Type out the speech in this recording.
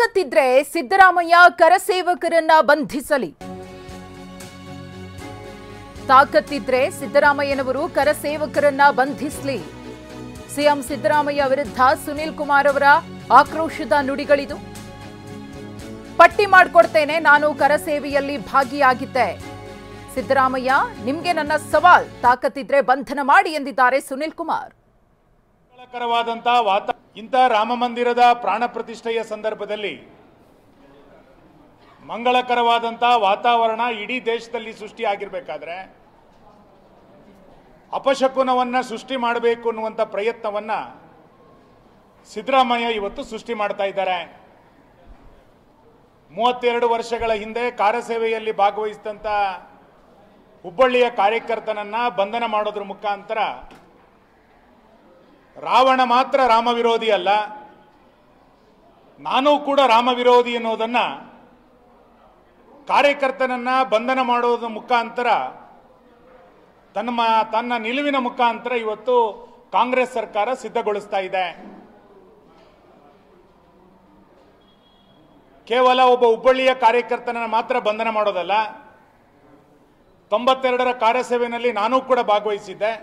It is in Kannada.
ತಾಕತ್ತಿದ್ರೆ ಸಿದ್ದರಾಮಯ್ಯ ಕರಸೇವಕರನ್ನ ಬಂಧಿಸಲಿ. ತಾಕತ್ತಿದ್ರೆ ಸಿದ್ದರಾಮಯ್ಯನವರು ಕರಸೇವಕರನ್ನ ಬಂಧಿಸಲಿ. ಸಿಎಂ ಸಿದ್ದರಾಮಯ್ಯ ವಿರುದ್ಧ ಸುನೀಲ್ ಕುಮಾರ್ ಅವರ ಆಕ್ರೋಶದ ನುಡಿಗಳಿದು. ಪಟ್ಟಿ ಮಾಡಿಕೊಡ್ತೇನೆ, ನಾನು ಕರಸೇವೆಯಲ್ಲಿ ಭಾಗಿಯಾಗಿದ್ದೆ. ಸಿದ್ದರಾಮಯ್ಯ, ನಿಮ್ಗೆ ನನ್ನ ಸವಾಲ್, ತಾಕತ್ತಿದ್ರೆ ಬಂಧನ ಮಾಡಿ ಎಂದಿದ್ದಾರೆ ಸುನೀಲ್ ಕುಮಾರ್. ಇಂಥ ರಾಮ ಮಂದಿರದ ಪ್ರಾಣ ಪ್ರತಿಷ್ಠೆಯ ಸಂದರ್ಭದಲ್ಲಿ ಮಂಗಳಕರವಾದಂತಹ ವಾತಾವರಣ ಇಡೀ ದೇಶದಲ್ಲಿ ಸೃಷ್ಟಿಯಾಗಿರಬೇಕಾದ್ರೆ ಅಪಶಕುನವನ್ನ ಸೃಷ್ಟಿ ಮಾಡಬೇಕು ಅನ್ನುವಂಥ ಪ್ರಯತ್ನವನ್ನ ಸಿದ್ದರಾಮಯ್ಯ ಇವತ್ತು ಸೃಷ್ಟಿ ಮಾಡ್ತಾ ಇದ್ದಾರೆ. 32 ವರ್ಷಗಳ ಹಿಂದೆ ಕಾರ್ಯಸೇವೆಯಲ್ಲಿ ಭಾಗವಹಿಸಿದಂಥ ಹುಬ್ಬಳ್ಳಿಯ ಕಾರ್ಯಕರ್ತನನ್ನ ಬಂಧನ ಮಾಡೋದ್ರ ಮುಖಾಂತರ ರಾವಣ ಮಾತ್ರ ರಾಮ ವಿರೋಧಿ ಅಲ್ಲ, ನಾನೂ ಕೂಡ ರಾಮ ವಿರೋಧಿ ಅನ್ನೋದನ್ನ ಕಾರ್ಯಕರ್ತನನ್ನ ಬಂಧನ ಮಾಡೋದ್ರ ಮುಖಾಂತರ ತನ್ನ ನಿಲುವಿನ ಮುಖಾಂತರ ಇವತ್ತು ಕಾಂಗ್ರೆಸ್ ಸರ್ಕಾರ ಸಿದ್ಧಗೊಳಿಸ್ತಾ ಇದೆ. ಕೇವಲ ಒಬ್ಬ ಹುಬ್ಬಳ್ಳಿಯ ಕಾರ್ಯಕರ್ತನನ್ನ ಮಾತ್ರ ಬಂಧನ ಮಾಡೋದಲ್ಲ, 92ರ ಕಾರ್ಯಸೇವೆಯಲ್ಲಿ ನಾನೂ ಕೂಡ ಭಾಗವಹಿಸಿದ್ದೆ.